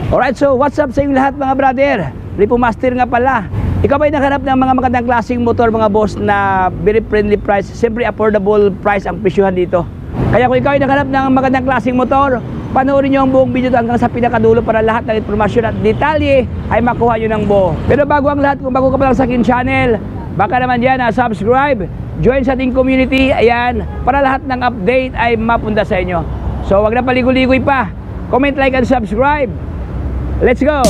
Alright, so what's up sa inyo lahat mga brother? Ripo Master nga pala. Ikaw ba'y naghanap ng mga magandang klaseng motor mga boss na very friendly price? Siyempre affordable price ang presyuhan dito. Kaya kung ikaw ay naghanap ng magandang klaseng motor, panoorin nyo ang buong video hanggang sa pinakadulo para lahat ng informasyon at detalye ay makuha nyo ng buo. Pero bago ang lahat, kung bago ka pa lang sa akin channel, baka naman dyan subscribe, join sa ating community, ayan, para lahat ng update ay mapunda sa inyo. So wag na paligoy-ligoy pa, comment, like, and subscribe. Let's go!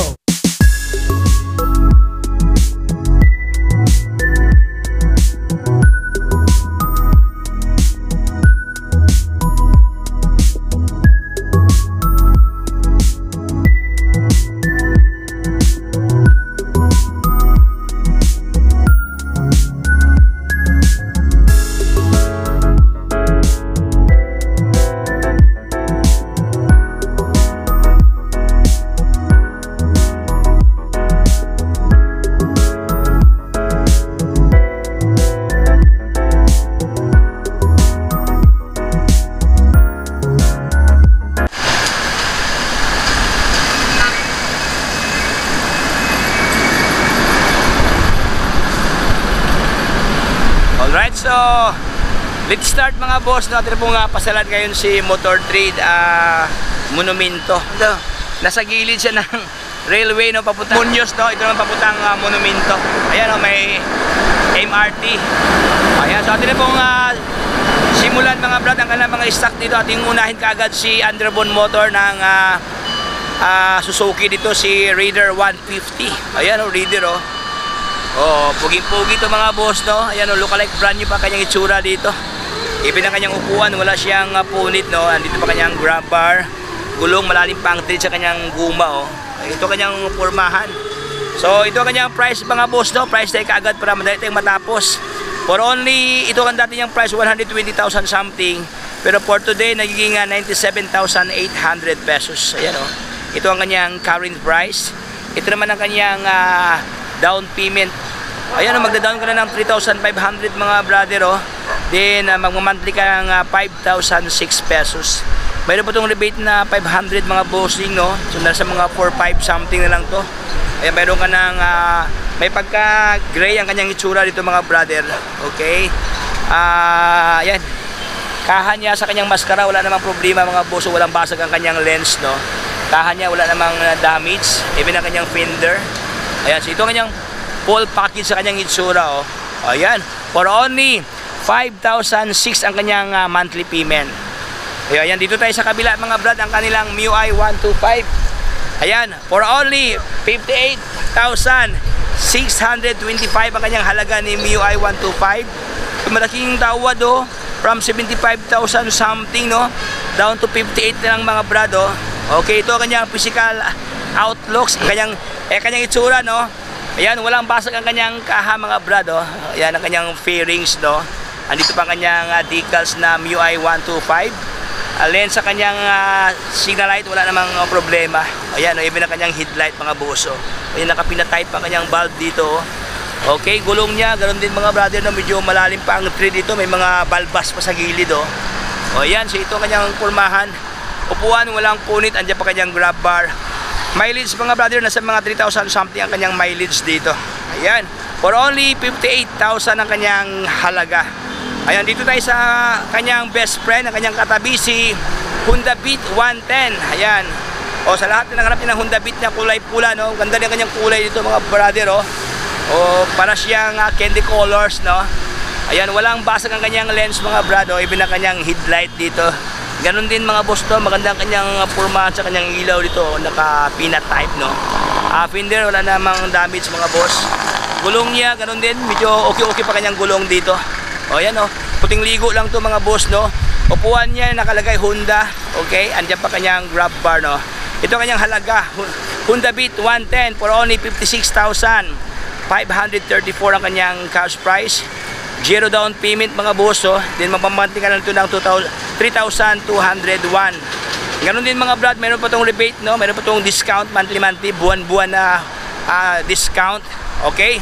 Alright, so let's start mga boss. Natin po nga pasalan ngayon si Motor Trade Monumento. Nasa gilid siya ng railway, no, papuntang Muñoz, no? Ito naman papuntang Monumento. Ayan, no, may MRT. Ayan, so atin na pong simulan mga brad ang kanilang mga stock dito. Ating unahin kaagad si Underbone Motor ng Suzuki dito, si Raider 150. Ayan, no, Raider, oh. Oh, puging-pugi ito mga boss, no? Ayan, oh, lookalike brand new pa kanyang itsura dito. Even ang kanyang upuan, wala siyang punit, no? Andito pa kanyang grab bar. Gulong, malalim pang thread sa kanyang guma, oh. Ito kanyang pormahan. So, ito kanyang price mga boss, no? Price tayo kaagad para madali tayong matapos. For only, ito ang dati niyang price, 120,000 something. Pero for today, nagiging 97,800 pesos. Ayan, oh. Ito ang kanyang current price. Ito naman ang kanyang down payment. Ayan, magda-down ka na ng 3,500 mga brother, oh. Then magmamonthly ka ng 5,006 pesos. Mayroon po itong rebate na 500 mga bossing, no? So nasa mga 4,500 something na lang to. Ayan, mayroon ka ng may pagka gray ang kanyang itsura dito mga brother. Okay. Ayan, kahan niya sa kanyang maskara, wala namang problema mga boss. So, walang basag ang kanyang lens, no? Kahan niya, wala namang damage. Even ang kanyang fender. Ayan, so ito ang kanyang full package sa kanyang itsura, oh. Ayan, for only 5,006 ang kanyang monthly payment. Ayan, dito tayo sa kabila mga brad, ang kanilang MIUI 125. Ayan, for only 58,625 ang kanyang halaga ni MIUI 125. Malaking tawad, oh, from 75,000 something, no, down to 58 na lang mga brad, oh. Okay, ito ang kanyang physical outlooks, kanyang itsura, no. Ayan, walang basag ang kanyang kaha mga brad, oh. Ayan ang kanyang fairings, no. Andito pa ang kanyang decals na MIUI 125. Lens sa kanyang signal light, wala namang problema. Ayan, oh, even ang kanyang headlight mga buso. Ayan, nakapinatight pa ang kanyang bulb dito, oh. Okay, gulong niya, ganoon din mga brother, no, medyo malalim pa ang thread dito, may mga balbas pa sa gilid, oh. O ayan, so ito ang kanyang pormahan. Upuan, walang punit, andyan pa kanyang grab bar. Mileage mga brother, nasa mga 3,000 something ang kanyang mileage dito. Ayan, for only 58,000 ang kanyang halaga. Ayan, dito tayo sa kanyang best friend, ang kanyang katabi, si Honda Beat 110. Ayan, o sa lahat na nanganap niya ng Honda Beat na kulay pula, no? Ganda din ang kanyang kulay dito mga brother, oh. O para siyang candy colors, no? Ayan, walang basag ang kanyang lens mga brother, even ang kanyang headlight dito. Ganon din mga boss to, maganda ang kanyang pormahan sa kanyang ilaw dito, naka peanut type, no. Fender, wala namang damage mga boss. Gulong niya, ganon din, medyo okay pa kanyang gulong dito. O yan, oh, puting ligo lang to mga boss, no. Upuan niya nakalagay Honda, okay, andyan pa kanyang grab bar, no. Ito kanyang halaga, Honda Beat 110 for only 56,534 ang kanyang cash price. Zero down payment mga boss, oh. Then mapamanting ka lang ito ng 3,201. Ganon din mga brad, meron pa tong rebate, no? Meron pa tong discount, monthly, buwan-buwan na discount. Okay?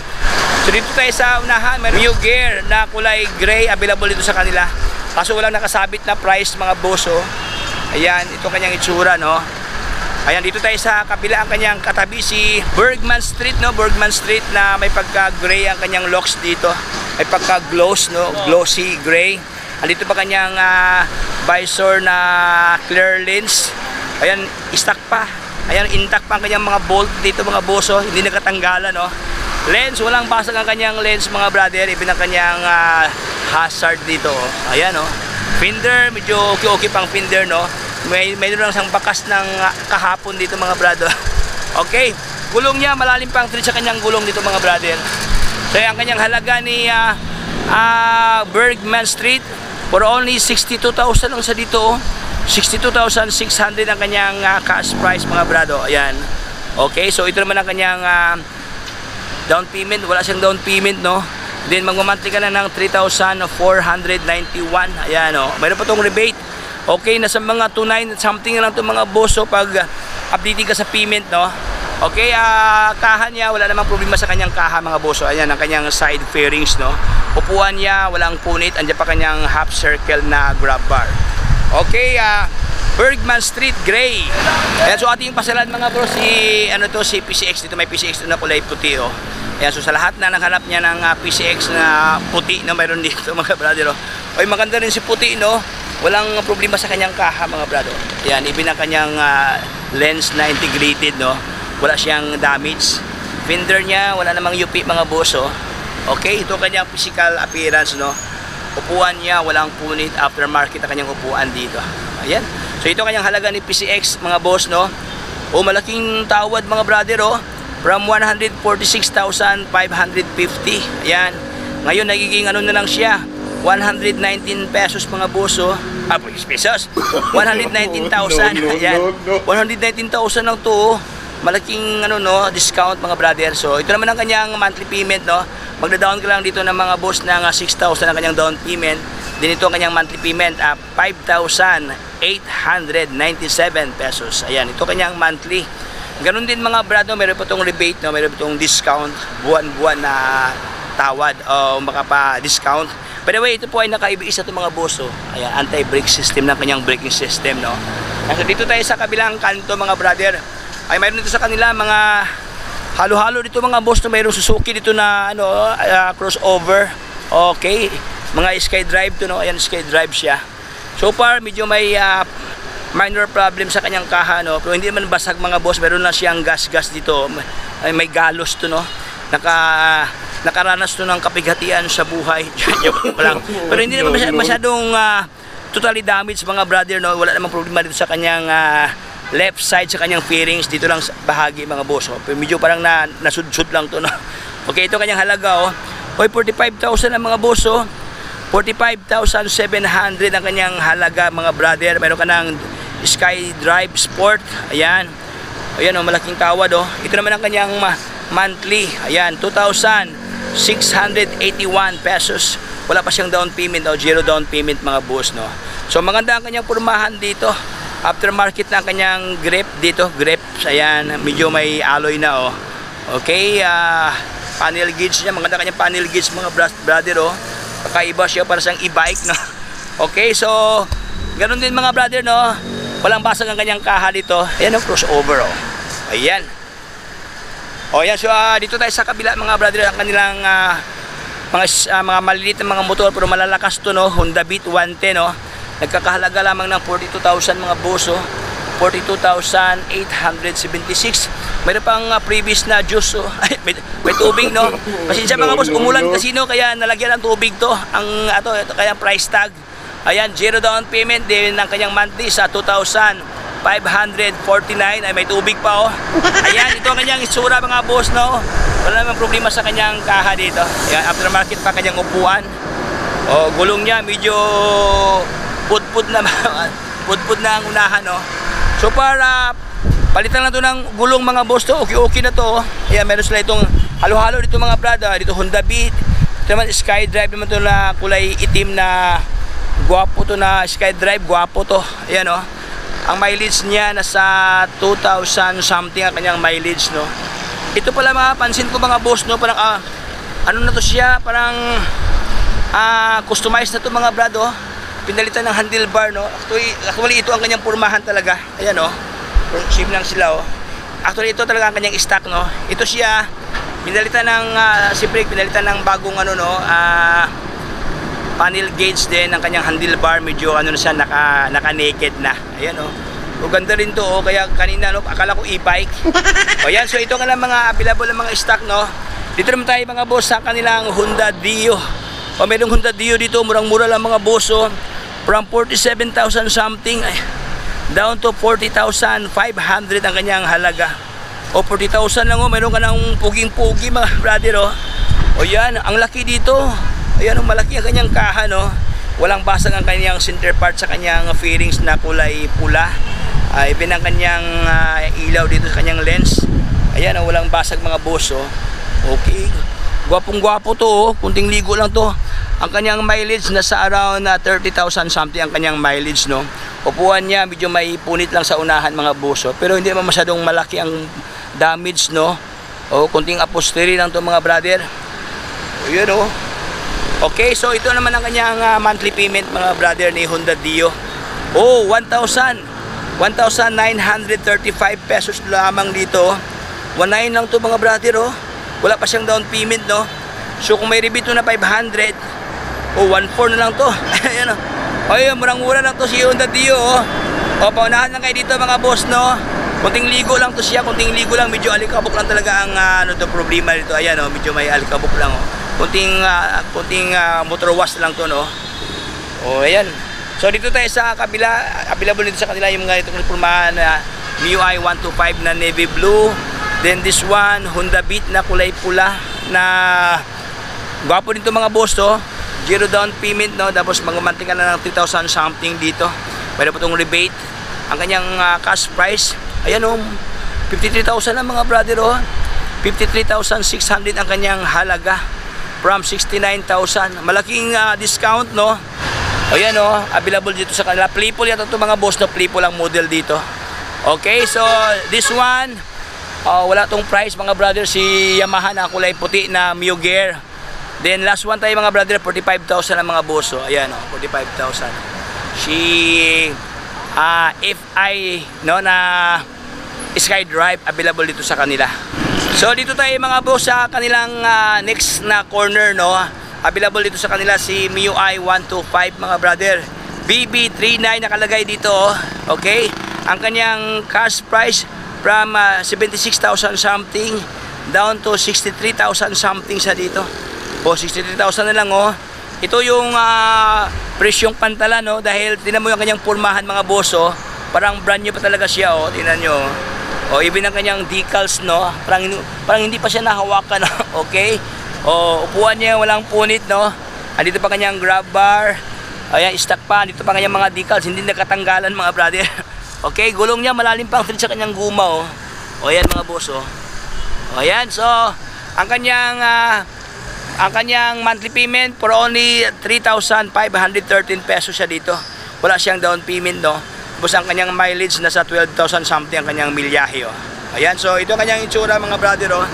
So dito tayo sa unahan, may new gear na kulay gray available dito sa kanila. Kaso walang nakasabit na price mga boss, oh. Ayan, ito kanyang itsura, no? Ayan, dito tayo sa kabila ang kanyang katabi, si Bergman Street, no? Bergman Street na may pagka-gray ang kanyang locks dito. May pagka-gloss, no? Glossy gray. Andito pa kanyang visor na clear lens. Ayan, stock pa. Ayan, intact pa ang kanyang mga bolt dito, mga boso. Hindi nakatanggalan, no? Lens, walang basag ang kanyang lens, mga brother. Even ang kanyang hazard dito, oh. Ayan, no? Fender, medyo okay pang fender, no? Mayroon lang isang bakas ng kahapon dito, mga brother. Okay, gulong niya malalim pang thread sa kanyang gulong dito, mga brother. So ang kanyang halaga ni Bergman Street for only 62,000 lang sa dito, 62,600 ang kanyang cash price, mga brother. Ayan. Okay, so ito naman ang kanyang down payment. Wala siyang down payment, no? Then magmamonthly ka na ng 3,491. Ayan, no? Mayroon pa tong rebate. Okay, nasa mga 2,900 something lang itong mga boso pag updating ka sa payment, no? Okay, kaha niya, wala namang problema sa kanyang kaha, mga boso. Ayan, ang kanyang side fairings, no? Upuan niya, walang punit. Andiyan pa kanyang half circle na grab bar. Okay, Bergman Street Gray. Ayan, so ating pasalan, mga bro, si PCX. Dito may PCX na kulay puti, oh. Ayan, so sa lahat na naghanap niya ng PCX na puti na mayroon dito, mga brother, oh. Okay, maganda rin si puti, no? Walang problema sa kanyang kaha, mga brado. Yan, even ang kanyang lens na integrated, no? Wala siyang damage. Fender niya, wala namang UP, mga boso. Okay, ito kanyang physical appearance, no? Upuan niya, walang punit. Aftermarket ang kanyang upuan dito. Ayan. So ito kanyang halaga ni PCX, mga boss, no? O malaking tawad, mga brother, oh. From 146,550. Ayan. Ngayon nagiging ano na lang siya, 119 pesos, mga boso. Pesos. 119,000. Ayan. 119,000 lang to. Malaking ano, no, discount, mga brother. So ito naman ang kanyang monthly payment, no. Magda-down ka lang dito ng mga boss ng 6,000 ang kanyang down payment. Din ito ang kanyang monthly payment 5,897 pesos. Ayan, ito kanyang monthly. Ganun din, mga brado, meron pa tong rebate, no, meron pa tong discount, buwan-buwan na tawad o makapa-discount. By the way, ito po ay naka-ABS na ito, mga boso. Ayan, anti-brake system ng kanyang braking system, no? So dito tayo sa kabilang kanto, mga brother. Ay mayroon dito sa kanila mga halo-halo dito, mga boss, no? Mayroong Suzuki dito na ano, crossover. Okay, mga SkyDrive to, no? Ayan, SkyDrive siya. So far, medyo may minor problem sa kanyang kaha, no? Pero hindi naman basag, mga boss. Meron na siyang gas-gas dito. May galos to, no? Nakaranas to ng kapighatian sa buhay. Pero hindi naman masyadong totally damaged, mga brother, no? Wala namang problema dito sa kanyang left side, sa kanyang fairings. Dito lang sa bahagi, mga boss, oh. Pero medyo parang nasudsud lang to, no? Okay, ito kanyang halaga, oh. Oy, 45,000 ang, mga boss, oh. 45,700 ang kanyang halaga, mga brother. Meron ka ng SkyDrive Sport. Ayan. Ayan, oh, malaking tawad, oh. Ito naman ang kanyang monthly. Ayan, 2,681 pesos. Wala pa siyang down payment, o zero down payment, mga boss, no? So maganda ang kanyang pormahan dito. Aftermarket na ang kanyang grip dito, grips. Ayan, medyo may alloy na, oh. Okay, panel gauge niya, maganda kanyang panel gauge, mga brother, oh. Kakaiba siya, para siyang e-bike, no? Okay, so ganun din, mga brother, no? Walang basag ang kanyang kaha dito. Ayan, ang crossover, oh. Ayan. O yan, so dito tayo sa kabila, mga brother, ang kanilang mga maliliit na mga motor pero malalakas to, no? Honda Beat 110, no? Nagkakahalaga lamang ng 42,000, mga boso. 42,876. Mayroon pang previous na juice, oh. may tubig, no? Pasensya, mga boss, umulan kasi, no, kaya nalagyan ng tubig to. Ito kaya price tag. Ayan, zero down payment din ng kanyang monthly sa 2,549. Ay, may tubig pa, oh. Ayan, ito ang kanyang itsura, mga boss, no? Wala namang problema sa kanyang kaha dito. Ayan, aftermarket pa kanyang upuan. O, gulong niya medyo pudpud na ang unahan, no? So para palitan lang to ng gulong, mga boss, to okay na to. Ayan, meron sila itong halo-halo dito, mga brada. Dito Honda Beat. Ito naman SkyDrive naman to na kulay itim na guwapo to, na SkyDrive, guwapo to. Ayan, oh. Ang mileage niya nasa 2,000 something ang kanyang mileage, no? Ito pala, mapansin ko, mga boss, no? Parang ano na to siya, parang customized na to, mga brado. Pinalitan ng handlebar, no? Actually ito ang kanyang pormahan talaga. Ayan, oh. Same lang sila, oh. Actually, ito talaga ang kanyang stock, no. Ito siya, pinalitan ng, siyempre, pinalitan ng bagong, ano, no, panel gauge din ng kanyang handlebar. Medyo, ano na siya, naka-naked na. Ayan, oh. O, ganda rin to, oh. Kaya kanina, no, akala ko e-bike. O, yan. So, ito nga lang mga available ng mga stock, no. Dito naman tayo, mga boss, sa kanilang Honda Dio. O, mayroong Honda Dio dito. Murang-mura lang, mga boss, oh. From 47,000 something, ay, down to 40,500 ang kanyang halaga. O 40,000 lang, oh, meron ka ng puging-pugi, mga brother, oh. O yan, ang laki dito. Ayan, oh, malaki ang kanyang kaha, no. Walang basag ang kanyang center part sa kanyang fairings na kulay pula. Even ang kanyang ilaw dito sa kanyang lens. Ayan, oh, walang basag, mga boss, oh. Okay, gwapong-gwapo to, oh. Kunting ligo lang to. Ang kanyang mileage nasa around 30,000 something ang kanyang mileage, no. Upuan niya medyo may punit lang sa unahan, mga boss, oh. Pero hindi naman masyadong malaki ang damage, no. O kunting upholstery lang to, mga brother. O yun, oh. Okay, so ito naman ang kanyang monthly payment, mga brother, ni Honda Dio. Oh, 1,935 pesos lamang dito. 1,900 lang to, mga brother, oh. Wala pa siyang down payment, no. So kung may rebate na 500, o 1,400 na lang to. Ayan, oh. Ayun, murang-mura lang to si Honda Dio, oh. O, paunahan lang kayo dito, mga boss, no. Kunting ligo lang to siya, kunting ligo lang. Medyo alikabok lang talaga ang ano to, problema dito. Ayan, oh, medyo may alikabok lang, oh. Kunting motor wash lang to, no. O, ayan. So dito tayo sa kabila, available dito sa kanila yung mga itong pormahan na MIUI 125 na navy blue. Then this one, Honda Beat na kulay pula na gwapo dito, mga boss, to. Zero down payment, no. Tapos magumanting ka na ng 3,000 something dito. Pwede po itong rebate. Ang kanyang cash price, ayan, oh, 53,000 lang, mga brother, oh. 53,600 ang kanyang halaga from 69,000. Malaking discount, no. Ayan, oh, available dito sa kanila. Playful yata ito, mga boss, no. Playful ang model dito. Okay, so this one, wala tong price, mga brother, si Yamaha na kulay puti na Mio Gear. Then last one tayo, mga brother, 45,000 ang mga boss, oh. Ayan, oh, 45,000. Si FI, no, na SkyDrive, available dito sa kanila. So dito tayo, mga boss, sa kanilang next na corner, no. Available dito sa kanila si MIUI 125, mga brother. BB39 nakalagay dito, oh. Okay? Ang kanyang cash price from 76,000 something down to 63,000 something sa dito. O, 63,000 na lang, oh. Ito yung presyong pantalan, no, dahil tinan mo yung kanyang pormahan, mga boss, oh. Parang brand new pa talaga siya, oh. Tingnan nyo, oh. Even ang kanyang decals, no, parang hindi pa siya nahawakan, no? Okay? O, upuan niya walang punit, no. Andito pa kanyang grab bar. Ayan, stock pa. Andito pa kanyang mga decals, hindi nakatanggalan, mga brother. Okay, gulong niya malalim pang thread sa kanyang guma, oh. O, ayan, mga boss, oh. O, ayan, so ang kanyang monthly payment for only 3,513 pesos siya dito. Wala siyang down payment, no. Tapos ang kanyang mileage nasa 12,000 something ang kanyang milyahe, oh. Ayan, so ito ang kanyang itsura, mga brother, oh.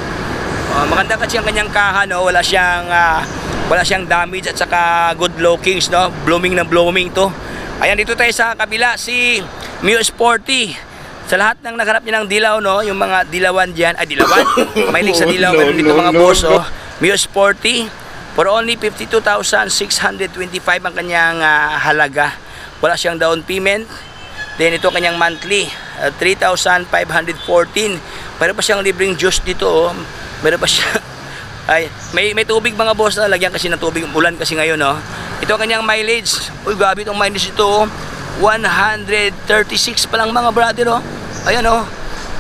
Maganda kasi ang kanyang kaha, no. Wala siyang damage at saka good lookings, no. Blooming na blooming to. Ayan, dito tayo sa kabila, si Mio Sporty. Sa lahat ng nagharap niya ng dilaw, no, yung mga dilawan diyan, ay dilawan. Mahilig sa dilaw, meron dito, mga boss, oh. Mio Sporty for only 52,625 ang kanyang halaga. Wala siyang down payment. Then ito kanyang monthly, 3,514. Meron pa siyang libreng juice dito, oh. Meron pa siya. Ay, may tubig, mga boss, na lagyan kasi ng tubig, ulan kasi ngayon, no. Ito kanyang mileage. Uy, grabe itong mileage ito, oh. 136 pa lang, mga brother, oh. Ayan, oh.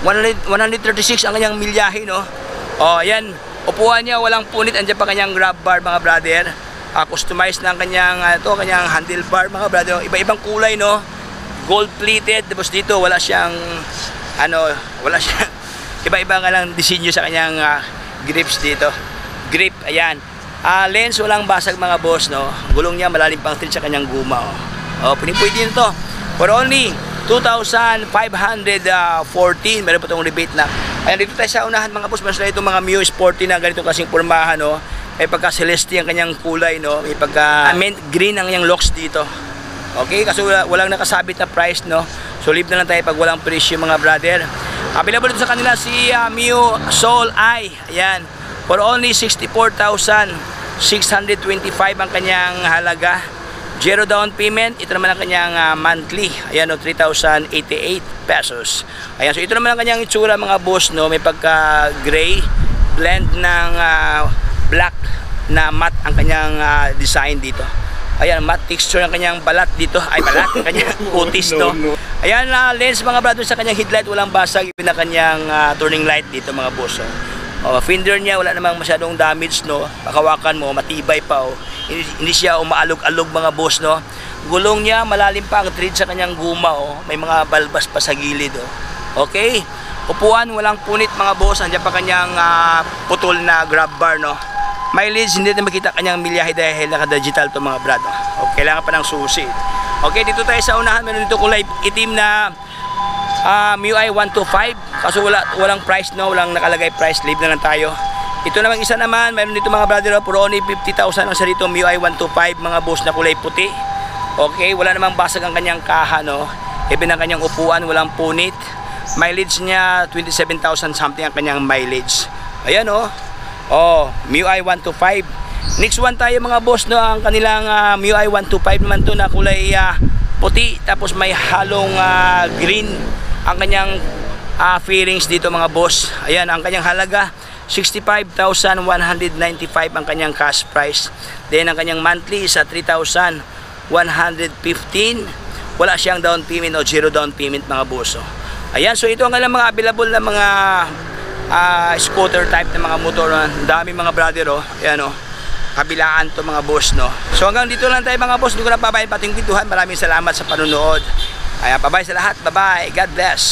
136 ang kanyang milyahe, no. Oh, ayan. Upuan niya walang punit, andiyan pa kanyang grab bar, mga brother. Customized na ang kanyang kanyang handlebar, mga brother. Iba-ibang kulay, no. Gold plated. Tapos dito wala siyang iba-iba nga lang disenyo sa kanyang grips dito. Grip, ayan. Lens walang basag, mga boss, no. Gulong niya malalim pang thread sa kanyang guma, oh. Pwede nito. For only 2,514. Meron pa itong rebate na. Ayan, dito tayo sa unahan, mga boss. Mas na itong mga Mio Sporty na ganito kasing pormahan, no. May pagka celeste ang kanyang kulay, no. May pagka mint green ang kanyang locks dito. Okay, kasi walang nakasabit na price, no. So leave na lang tayo pag walang presyo mga brother. Available dito sa kanila si Mio Soul I. Ayan, for only 64,625 ang kanyang halaga. Zero down payment. Ito naman ang kanyang monthly. Ayan, 3,088 pesos. Ayan, so ito naman ang kanyang itsura mga boss, no? May pagka gray blend ng black na matte ang kanyang design dito. Ayan, matte texture ang kanyang balat dito. Ay, balat, ang kanyang kutis, no? Ayan, lens mga brother sa kanyang headlight, walang basag. Even na kanyang turning light dito mga boss. Fender niya, wala namang masyadong damage, no? Pakawakan mo, matibay pa, oh. Hindi siya umaalog-alog mga boss, no? Gulong niya, malalim pa ang tread sa kanyang guma, oh. May mga balbas pa sa gilid, oh. Okay? Upuan, walang punit mga boss. Andiyan pa kanyang putol na grab bar, no? Mileage, hindi natin makita kanyang milyahe dahil naka-digital to mga brad, oh. Okay, kailangan pa ng susi. Okay, dito tayo sa unahan. Meron dito kulay itim na MIUI 125. Kaso walang price, no? Walang nakalagay price. Leave na lang tayo. Ito namang isa naman, mayroon dito mga brother, for only 50,000 ang sarito MIUI 125 mga boss na kulay puti. Okay, wala namang basag ang kanyang kaha, no? Even ang kanyang upuan, walang punit. Mileage niya 27,000 something ang kanyang mileage. Ayan, oh. Oh, MIUI 125. Next one tayo mga boss, no? Ang kanilang MIUI 125 naman to na kulay puti, tapos may halong green ang kanyang fairings dito mga boss. Ayan, ang kanyang halaga 65,195 ang kanyang cash price. Then ang kanyang monthly sa 3,115. Wala siyang down payment o zero down payment mga boss. Ayan, so ito ang kanilang mga available na mga scooter type na mga motor. Ang dami mga brother, oh. Ayan, oh. Kabilaan to mga boss, no? So hanggang dito lang tayo mga boss. Hindi ko na pabayin pating kwentuhan. Maraming salamat sa panunood. Ayan, bye-bye sa lahat. Bye-bye. God bless.